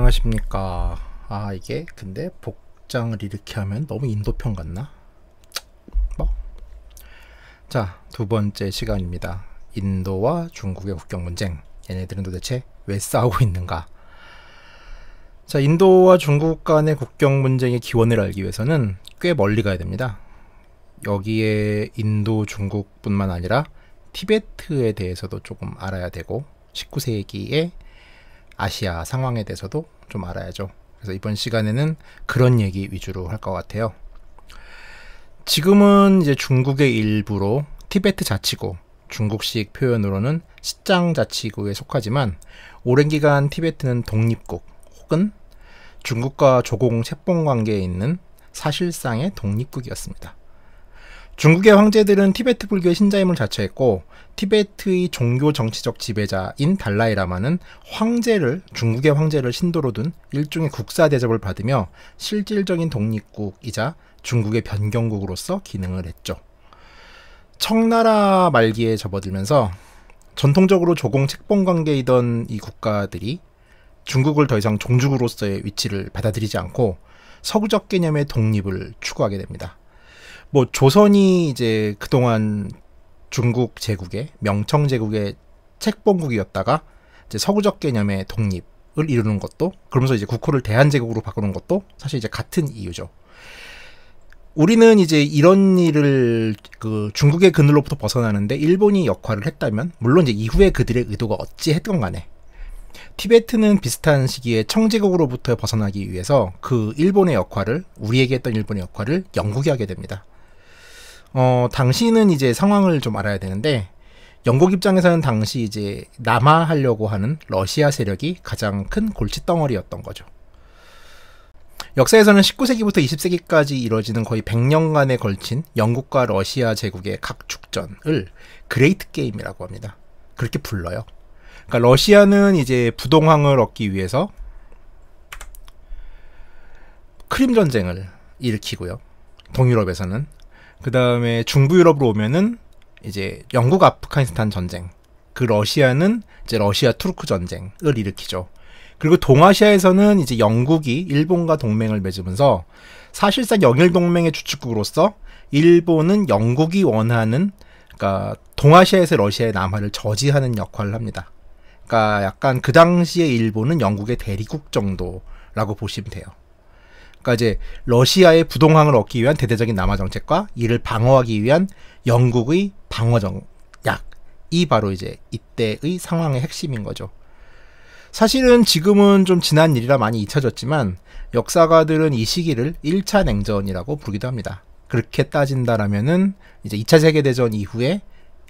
안녕하십니까. 이게 근데 복장을 이렇게 하면 너무 인도편 같나? 뭐. 자, 두 번째 시간입니다. 인도와 중국의 국경 문쟁. 얘네들은 도대체 왜 싸우고 있는가? 자, 인도와 중국 간의 국경 문쟁의 기원을 알기 위해서는 꽤 멀리 가야 됩니다. 여기에 인도, 중국뿐만 아니라 티베트에 대해서도 조금 알아야 되고 19세기의 아시아 상황에 대해서도 좀 알아야죠. 그래서 이번 시간에는 그런 얘기 위주로 할 것 같아요. 지금은 이제 중국의 일부로 티베트 자치구, 중국식 표현으로는 시장 자치구에 속하지만 오랜 기간 티베트는 독립국 혹은 중국과 조공 채봉 관계에 있는 사실상의 독립국이었습니다. 중국의 황제들은 티베트 불교의 신자임을 자처했고 티베트의 종교 정치적 지배자인 달라이라마는 중국의 황제를 신도로 둔 일종의 국사 대접을 받으며 실질적인 독립국이자 중국의 변경국으로서 기능을 했죠. 청나라 말기에 접어들면서 전통적으로 조공 책봉 관계이던 이 국가들이 중국을 더 이상 종주국으로서의 위치를 받아들이지 않고 서구적 개념의 독립을 추구하게 됩니다. 조선이 이제 그동안 중국 제국의 명청 제국의 책봉국이었다가 이제 서구적 개념의 독립을 이루는 것도, 그러면서 이제 국호를 대한제국으로 바꾸는 것도 사실 이제 같은 이유죠. 우리는 이제 이런 일을 중국의 그늘로부터 벗어나는데 일본이 역할을 했다면, 물론 이제 이후에 그들의 의도가 어찌했건 간에 티베트는 비슷한 시기에 청제국으로부터 벗어나기 위해서 그 일본의 역할을, 우리에게 했던 일본의 역할을 영국이 하게 됩니다. 당시는 이제 상황을 좀 알아야 되는데, 영국 입장에서는 당시 이제 남하하려고 하는 러시아 세력이 가장 큰 골칫덩어리였던 거죠. 역사에서는 19세기부터 20세기까지 이뤄지는 거의 100년간에 걸친 영국과 러시아 제국의 각축전을 그레이트 게임이라고 합니다. 그렇게 불러요. 그러니까 러시아는 이제 부동항을 얻기 위해서 크림 전쟁을 일으키고요. 동유럽에서는. 그 다음에 중부 유럽으로 오면은 이제 영국 아프가니스탄 전쟁, 그 러시아는 이제 러시아 투르크 전쟁을 일으키죠. 그리고 동아시아에서는 이제 영국이 일본과 동맹을 맺으면서 사실상 영일 동맹의 주축국으로서 일본은 영국이 원하는, 그러니까 동아시아에서 러시아의 남하를 저지하는 역할을 합니다. 그러니까 약간 그 당시에 일본은 영국의 대리국 정도라고 보시면 돼요. 그러니까 이제 러시아의 부동항을 얻기 위한 대대적인 남하 정책과 이를 방어하기 위한 영국의 방어 전략이 바로 이제 이때의 상황의 핵심인 거죠. 사실은 지금은 좀 지난 일이라 많이 잊혀졌지만 역사가들은 이 시기를 1차 냉전이라고 부르기도 합니다. 그렇게 따진다라면은 이제 2차 세계대전 이후에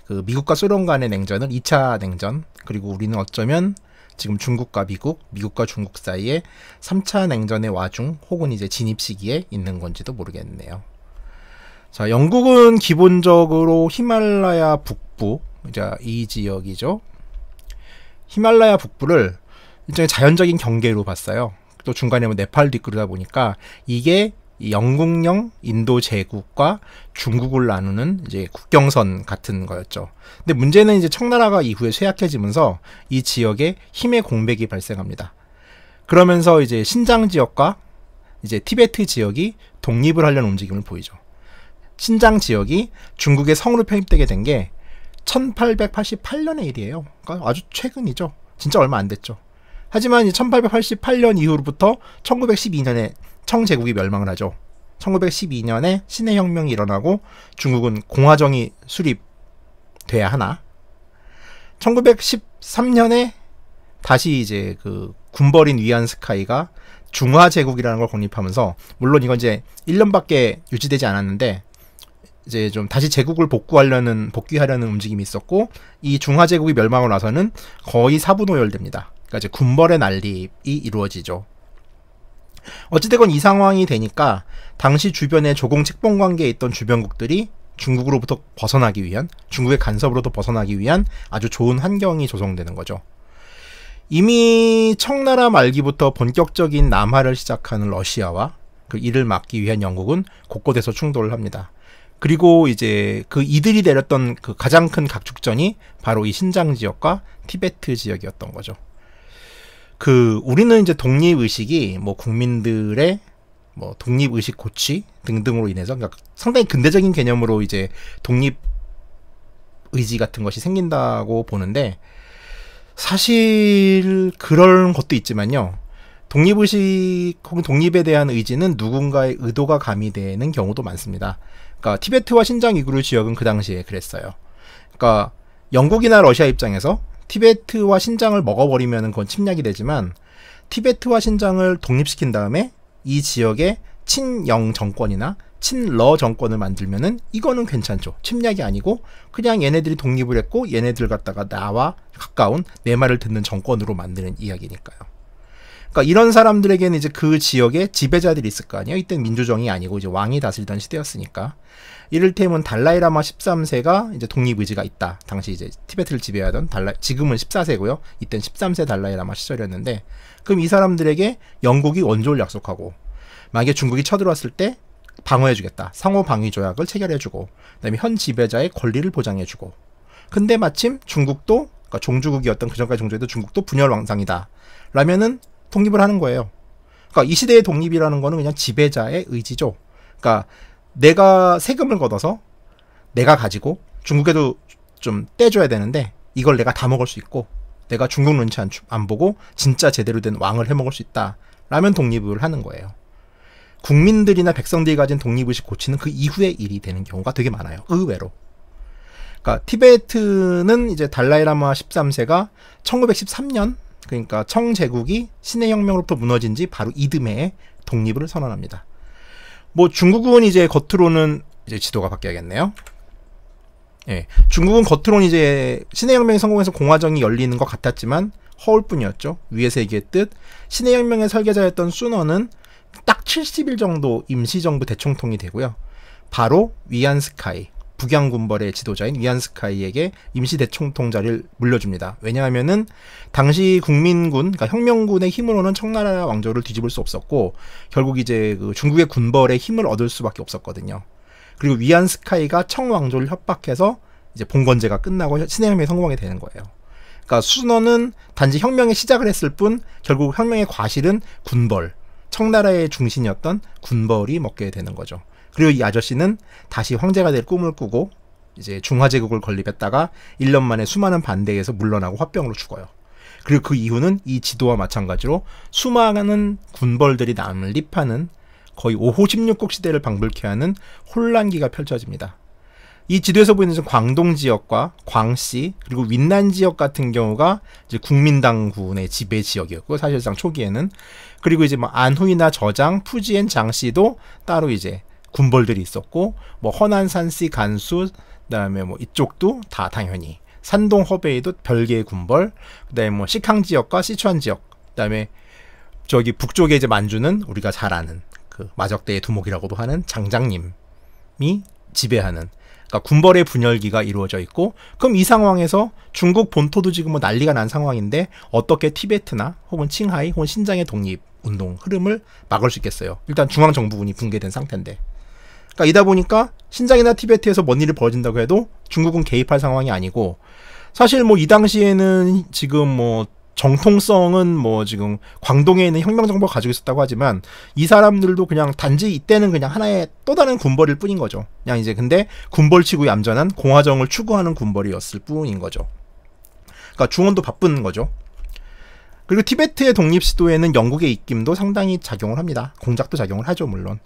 그 미국과 소련 간의 냉전을 2차 냉전, 그리고 우리는 어쩌면 지금 중국과 미국, 미국과 중국 사이에 3차 냉전의 와중 혹은 이제 진입 시기에 있는 건지도 모르겠네요. 자, 영국은 기본적으로 히말라야 북부, 이제 이 지역이죠. 히말라야 북부를 일종의 자연적인 경계로 봤어요. 또 중간에 네팔도 있고 그러다 보니까 이게 영국령 인도 제국과 중국을 나누는 이제 국경선 같은 거였죠. 근데 문제는 이제 청나라가 이후에 쇠약해지면서 이 지역에 힘의 공백이 발생합니다. 그러면서 이제 신장 지역과 이제 티베트 지역이 독립을 하려는 움직임을 보이죠. 신장 지역이 중국의 성으로 편입되게 된 게 1888년의 일이에요. 그러니까 아주 최근이죠. 진짜 얼마 안 됐죠. 하지만 1888년 이후로부터 1912년에 청제국이 멸망을 하죠. 1912년에 신해 혁명이 일어나고 중국은 공화정이 수립돼야 하나. 1913년에 다시 이제 그 군벌인 위안스카이가 중화제국이라는 걸 건립하면서, 물론 이건 이제 1년밖에 유지되지 않았는데 이제 좀 다시 제국을 복귀하려는 움직임이 있었고, 이 중화제국이 멸망을 나서는 거의 사부노열됩니다. 그러니까 이제 군벌의 난립이 이루어지죠. 어찌되건 이 상황이 되니까 당시 주변에 조공 책봉 관계에 있던 주변국들이 중국으로부터 벗어나기 위한, 중국의 간섭으로부터 벗어나기 위한 아주 좋은 환경이 조성되는 거죠. 이미 청나라 말기부터 본격적인 남하를 시작하는 러시아와 그 이를 막기 위한 영국은 곳곳에서 충돌을 합니다. 그리고 이제 그 이들이 내렸던 그 가장 큰 각축전이 바로 이 신장 지역과 티베트 지역이었던 거죠. 우리는 이제 독립의식이 뭐 국민들의 뭐 독립의식 고취 등등으로 인해서, 그러니까 상당히 근대적인 개념으로 이제 독립의지 같은 것이 생긴다고 보는데, 사실 그런 것도 있지만요. 독립의식 혹은 독립에 대한 의지는 누군가의 의도가 가미되는 경우도 많습니다. 그러니까 티베트와 신장 위구르 지역은 그 당시에 그랬어요. 그러니까 영국이나 러시아 입장에서 티베트와 신장을 먹어버리면 그건 침략이 되지만, 티베트와 신장을 독립시킨 다음에 이 지역에 친영 정권이나 친러 정권을 만들면은 이거는 괜찮죠. 침략이 아니고 그냥 얘네들이 독립을 했고 얘네들 갖다가 나와 가까운 내 말을 듣는 정권으로 만드는 이야기니까요. 그러니까 이런 사람들에게는 이제 그 지역에 지배자들이 있을 거 아니에요. 이때는 민주정이 아니고 이제 왕이 다스리던 시대였으니까. 이를테면 달라이라마 13세가 이제 독립의지가 있다. 당시 이제 티베트를 지배하던 지금은 14세고요. 이땐 13세 달라이라마 시절이었는데, 그럼 이 사람들에게 영국이 원조를 약속하고, 만약에 중국이 쳐들어왔을 때 방어해주겠다. 상호 방위 조약을 체결해주고, 그다음에 현 지배자의 권리를 보장해주고. 근데 마침 중국도, 그러니까 종주국이었던 그전까지 종주국도 중국도 분열 왕상이다. 라면은 독립을 하는 거예요. 그러니까 이 시대의 독립이라는 거는 그냥 지배자의 의지죠. 그러니까 내가 세금을 걷어서 내가 가지고 중국에도 좀 떼줘야 되는데 이걸 내가 다 먹을 수 있고, 내가 중국 눈치 안 보고 진짜 제대로 된 왕을 해먹을 수 있다. 라면 독립을 하는 거예요. 국민들이나 백성들이 가진 독립의식 고치는 그 이후의 일이 되는 경우가 되게 많아요. 의외로. 그러니까 티베트는 이제 달라이라마 13세가 1913년, 그러니까 청제국이 신해혁명으로부터 무너진 지 바로 이듬해에 독립을 선언합니다. 뭐 중국은 이제 겉으로는 이제 지도가 바뀌어야겠네요. 예, 중국은 겉으로는 이제 신해혁명이 성공해서 공화정이 열리는 것 같았지만 허울 뿐이었죠. 위에서 얘기했듯 신해혁명의 설계자였던 순원은 딱 70일 정도 임시정부 대총통이 되고요. 바로 위안스카이, 북양군벌의 지도자인 위안스카이에게 임시 대총통 자리를 물려줍니다. 왜냐하면은 당시 국민군, 그러니까 혁명군의 힘으로는 청나라 왕조를 뒤집을 수 없었고, 결국 이제 그 중국의 군벌의 힘을 얻을 수밖에 없었거든요. 그리고 위안스카이가 청왕조를 협박해서 이제 봉건제가 끝나고 신해혁명이 성공하게 되는 거예요. 그러니까 순원은 단지 혁명의 시작을 했을 뿐 결국 혁명의 과실은 군벌, 청나라의 중심이었던 군벌이 먹게 되는 거죠. 그리고 이 아저씨는 다시 황제가 될 꿈을 꾸고 이제 중화제국을 건립했다가 1년 만에 수많은 반대에서 물러나고 화병으로 죽어요. 그리고 그 이후는 이 지도와 마찬가지로 수많은 군벌들이 난립하는 거의 5호 16국 시대를 방불케 하는 혼란기가 펼쳐집니다. 이 지도에서 보이는 광동 지역과 광씨 그리고 윈난 지역 같은 경우가 이제 국민당군의 지배 지역이었고, 사실상 초기에는. 그리고 이제 뭐 안후이나 저장, 푸지엔, 장씨도 따로 이제 군벌들이 있었고, 뭐 허난, 산씨, 간수, 그다음에 뭐 이쪽도 다 당연히, 산동, 허베이도 별개의 군벌, 그다음에 뭐 시캉 지역과 시추안 지역, 그다음에 저기 북쪽에 이제 만주는 우리가 잘 아는 그 마적대의 두목이라고도 하는 장장님이 지배하는, 그러니까 군벌의 분열기가 이루어져 있고, 그럼 이 상황에서 중국 본토도 지금 뭐 난리가 난 상황인데 어떻게 티베트나 혹은 칭하이 혹은 신장의 독립 운동 흐름을 막을 수 있겠어요? 일단 중앙정부군이 붕괴된 상태인데. 그러니까 이다 보니까 신장이나 티베트에서 뭔 일이 벌어진다고 해도 중국은 개입할 상황이 아니고, 사실 뭐 이 당시에는 지금 뭐 정통성은 뭐 지금 광동에 있는 혁명정부가 가지고 있었다고 하지만, 이 사람들도 그냥 단지 이때는 그냥 하나의 또 다른 군벌일 뿐인 거죠. 그냥 이제 근데 군벌치고 얌전한 공화정을 추구하는 군벌이었을 뿐인 거죠. 그러니까 중원도 바쁜 거죠. 그리고 티베트의 독립 시도에는 영국의 입김도 상당히 작용을 합니다. 공작도 작용을 하죠, 물론.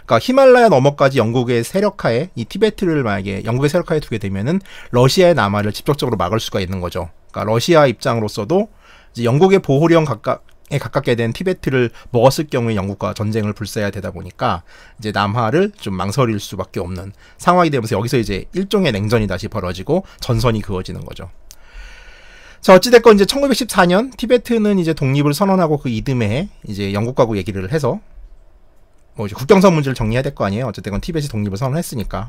그러니까 히말라야 너머까지 영국의 세력하에, 이 티베트를 만약에 영국의 세력하에 두게 되면은 러시아의 남하를 직접적으로 막을 수가 있는 거죠. 그러니까 러시아 입장으로서도 이제 영국의 보호령 가깝게 된 티베트를 먹었을 경우에 영국과 전쟁을 불사해야 되다 보니까 이제 남하를 좀 망설일 수밖에 없는 상황이 되면서 여기서 이제 일종의 냉전이 다시 벌어지고 전선이 그어지는 거죠. 자, 어찌됐건 이제 1914년 티베트는 이제 독립을 선언하고 그 이듬해에 이제 영국하고 얘기를 해서 뭐 이제 국경선 문제를 정리해야 될 거 아니에요. 어쨌든 티베트이 독립을 선언했으니까.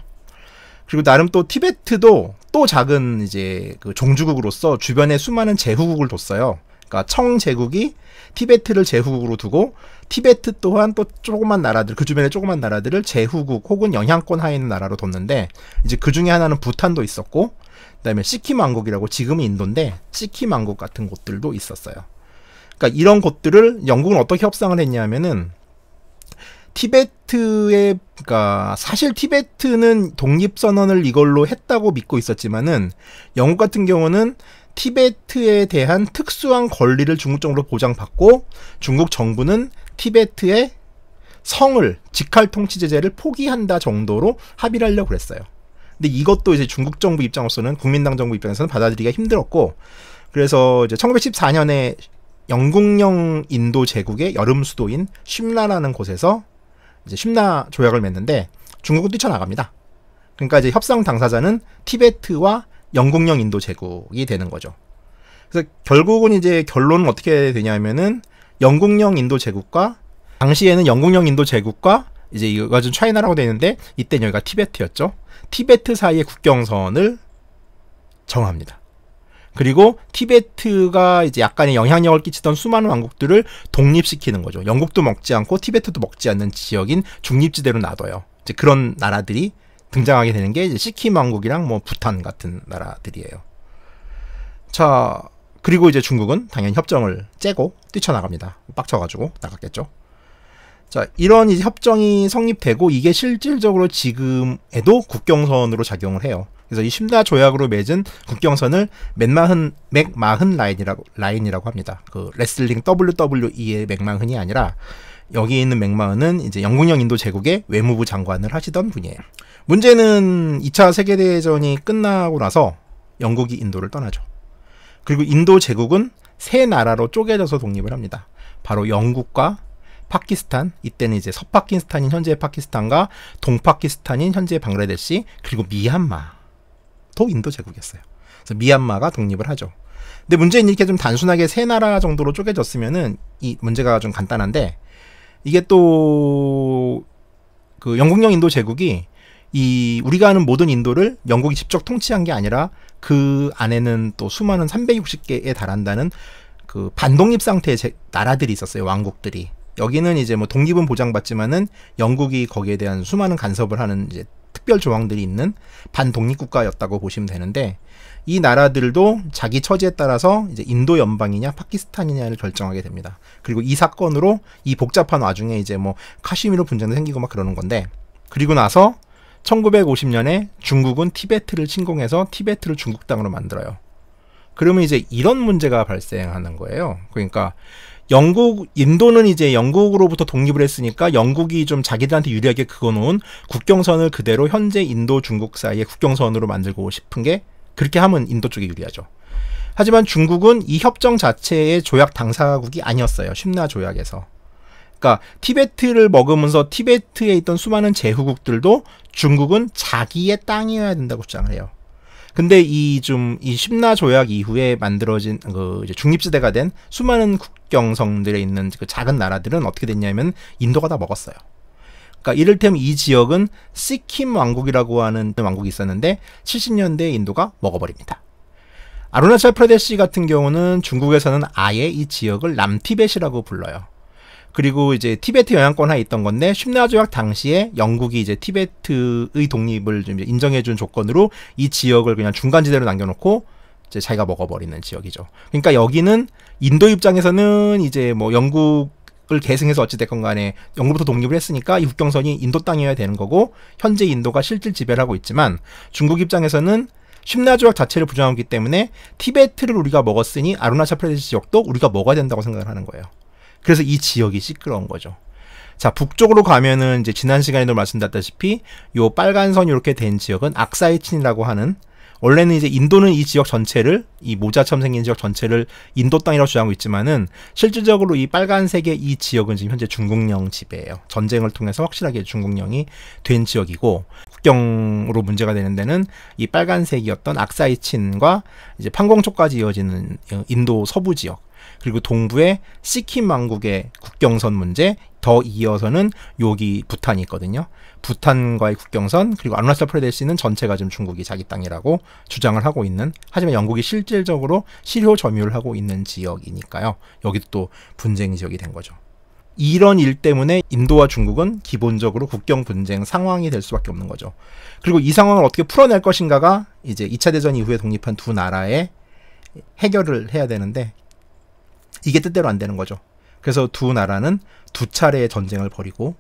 그리고 나름 또 티베트도 또 작은 이제 그 종주국으로서 주변에 수많은 제후국을 뒀어요. 그러니까 청제국이 티베트를 제후국으로 두고, 티베트 또한 또 조그만 나라들, 그 주변의 조그만 나라들을 제후국 혹은 영향권 하에 있는 나라로 뒀는데, 이제 그 중에 하나는 부탄도 있었고, 그다음에 시킴 왕국이라고, 지금은 인도인데 시킴 왕국 같은 곳들도 있었어요. 그러니까 이런 곳들을 영국은 어떻게 협상을 했냐면은 티베트의, 그러니까 사실 티베트는 독립선언을 이걸로 했다고 믿고 있었지만은 영국 같은 경우는 티베트에 대한 특수한 권리를 중국 정부로 보장받고 중국 정부는 티베트의 성을, 직할 통치제제를 포기한다 정도로 합의를 하려고 그랬어요. 근데 이것도 이제 중국 정부 입장으로서는, 국민당 정부 입장에서는 받아들이기가 힘들었고, 그래서 이제 1914년에 영국령 인도 제국의 여름 수도인 쉼라라는 곳에서 이제 쉼라 조약을 맺는데 중국은 뛰쳐나갑니다. 그러니까 이제 협상 당사자는 티베트와 영국령 인도 제국이 되는 거죠. 그래서 결국은 이제 결론은 어떻게 되냐면은 영국령 인도 제국과, 당시에는 영국령 인도 제국과 이제 이거 좀 차이나라고 되어 있는데 이때 여기가 티베트였죠. 티베트 사이의 국경선을 정합니다. 그리고 티베트가 이제 약간의 영향력을 끼치던 수많은 왕국들을 독립시키는 거죠. 영국도 먹지 않고 티베트도 먹지 않는 지역인 중립지대로 놔둬요. 이제 그런 나라들이 등장하게 되는 게 이제 시킴 왕국이랑 뭐 부탄 같은 나라들이에요. 자, 그리고 이제 중국은 당연히 협정을 째고 뛰쳐나갑니다. 빡쳐가지고 나갔겠죠. 자, 이런 이제 협정이 성립되고 이게 실질적으로 지금에도 국경선으로 작용을 해요. 그래서 이 쉼라 조약으로 맺은 국경선을 맥마흔 라인이라고 합니다. 그 레슬링 WWE의 맥마흔이 아니라 여기 있는 맥마흔은 이제 영국령 인도 제국의 외무부 장관을 하시던 분이에요. 문제는 2차 세계대전이 끝나고 나서 영국이 인도를 떠나죠. 그리고 인도 제국은 세 나라로 쪼개져서 독립을 합니다. 바로 영국과 파키스탄, 이때는 이제 서파키스탄인 현재의 파키스탄과 동파키스탄인 현재의 방글라데시, 그리고 미얀마도 인도 제국이었어요. 그래서 미얀마가 독립을 하죠. 근데 문제는 이렇게 좀 단순하게 세 나라 정도로 쪼개졌으면은 이 문제가 좀 간단한데, 이게 또 그 영국령 인도 제국이 이 우리가 아는 모든 인도를 영국이 직접 통치한 게 아니라 그 안에는 또 수많은 360개에 달한다는 그 반독립 상태의 나라들이 있었어요. 왕국들이. 여기는 이제 뭐 독립은 보장받지만은 영국이 거기에 대한 수많은 간섭을 하는 이제 특별 조항들이 있는 반독립 국가였다고 보시면 되는데, 이 나라들도 자기 처지에 따라서 이제 인도 연방이냐 파키스탄이냐를 결정하게 됩니다. 그리고 이 사건으로 이 복잡한 와중에 이제 뭐 카슈미르 분쟁도 생기고 막 그러는 건데, 그리고 나서 1950년에 중국은 티베트를 침공해서 티베트를 중국 땅으로 만들어요. 그러면 이제 이런 문제가 발생하는 거예요. 그러니까 인도는 이제 영국으로부터 독립을 했으니까 영국이 좀 자기들한테 유리하게 그어놓은 국경선을 그대로 현재 인도 중국 사이의 국경선으로 만들고 싶은 게, 그렇게 하면 인도 쪽에 유리하죠. 하지만 중국은 이 협정 자체의 조약 당사국이 아니었어요. 쉼라 조약에서. 그러니까 티베트를 먹으면서 티베트에 있던 수많은 제후국들도 중국은 자기의 땅이어야 된다고 주장을 해요. 근데 이 쉼라 조약 이후에 만들어진 그 이제 중립지대가 된 수많은 국경성들에 있는 그 작은 나라들은 어떻게 됐냐면 인도가 다 먹었어요. 그러니까 이를테면 이 지역은 시킴 왕국이라고 하는 왕국이 있었는데 70년대에 인도가 먹어버립니다. 아루나찰 프라데시 같은 경우는 중국에서는 아예 이 지역을 남티벳이라고 불러요. 그리고 이제 티베트 영향권 하에 있던 건데, 쉼라 조약 당시에 영국이 이제 티베트의 독립을 좀 인정해준 조건으로 이 지역을 그냥 중간지대로 남겨놓고 이제 자기가 먹어버리는 지역이죠. 그러니까 여기는 인도 입장에서는 이제 뭐 영국을 계승해서 어찌됐건 간에 영국부터 독립을 했으니까 이 국경선이 인도 땅이어야 되는 거고, 현재 인도가 실질 지배를 하고 있지만 중국 입장에서는 쉼라 조약 자체를 부정하기 때문에 티베트를 우리가 먹었으니 아루나찰 프라데시 지역도 우리가 먹어야 된다고 생각을 하는 거예요. 그래서 이 지역이 시끄러운 거죠. 자, 북쪽으로 가면은 이제 지난 시간에도 말씀드렸다시피 요 빨간 선이 이렇게 된 지역은 악사이친이라고 하는, 원래는 이제 인도는 이 지역 전체를, 이 모자처럼 생긴 지역 전체를 인도 땅이라고 주장하고 있지만은 실질적으로 이 빨간색의 이 지역은 지금 현재 중국령 지배예요. 전쟁을 통해서 확실하게 중국령이 된 지역이고, 국경으로 문제가 되는 데는 이 빨간색이었던 악사이친과 이제 판공초까지 이어지는 인도 서부 지역, 그리고 동부의 시킴 왕국의 국경선 문제, 더 이어서는 여기 부탄이 있거든요. 부탄과의 국경선, 그리고 아루나찰 프라데시는 전체가 지금 중국이 자기 땅이라고 주장을 하고 있는, 하지만 영국이 실질적으로 실효 점유를 하고 있는 지역이니까요. 여기도 또 분쟁 지역이 된 거죠. 이런 일 때문에 인도와 중국은 기본적으로 국경 분쟁 상황이 될 수밖에 없는 거죠. 그리고 이 상황을 어떻게 풀어낼 것인가가 이제 2차 대전 이후에 독립한 두 나라의 해결을 해야 되는데, 이게 뜻대로 안 되는 거죠. 그래서 두 나라는 두 차례의 전쟁을 벌이고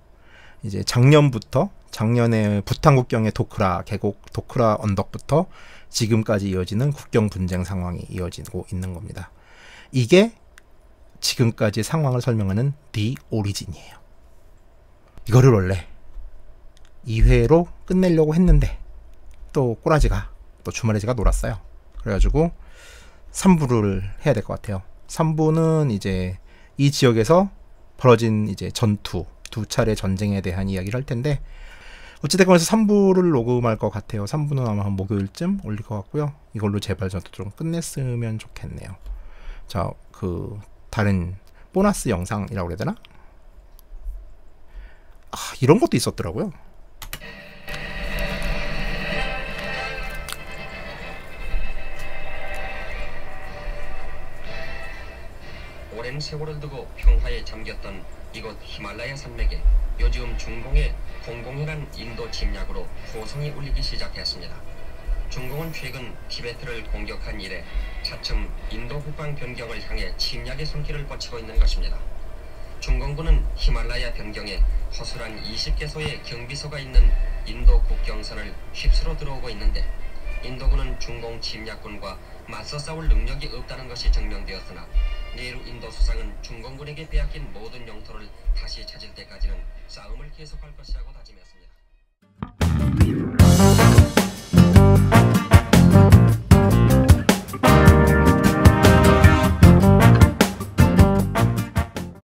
이제 작년에 부탄 국경의 도크라 계곡 도크라 언덕부터 지금까지 이어지는 국경 분쟁 상황이 이어지고 있는 겁니다. 이게 지금까지 상황을 설명하는 The Origin이에요. 이거를 원래 2회로 끝내려고 했는데 또 꼬라지가 또 주말에 제가 놀았어요. 그래가지고 3부를 해야 될 것 같아요. 3부는 이제 이 지역에서 벌어진 이제 전투, 두 차례 전쟁에 대한 이야기를 할 텐데 어찌됐건 해서 3부를 녹음할 것 같아요. 3부는 아마 한 목요일쯤 올릴 것 같고요. 이걸로 제발 저도 좀 끝냈으면 좋겠네요. 자, 그 다른 보너스 영상이라고 그래야 되나? 이런 것도 있었더라고요. 오랜 세월을 두고 평화에 잠겼던 이곳 히말라야 산맥에 요즘 중공의 공공연한 인도 침략으로 호성이 울리기 시작했습니다. 중공은 최근 티베트를 공격한 이래 차츰 인도 국방 변경을 향해 침략의 손길을 뻗치고 있는 것입니다. 중공군은 히말라야 변경에 허술한 20개소의 경비소가 있는 인도 국경선을 휩쓸어 들어오고 있는데 인도군은 중공 침략군과 맞서 싸울 능력이 없다는 것이 증명되었으나 내루 인도 수상은 중공군에게 빼앗긴 모든 영토를 다시 찾을 때까지는 싸움을 계속할 것이라고 다짐했습니다.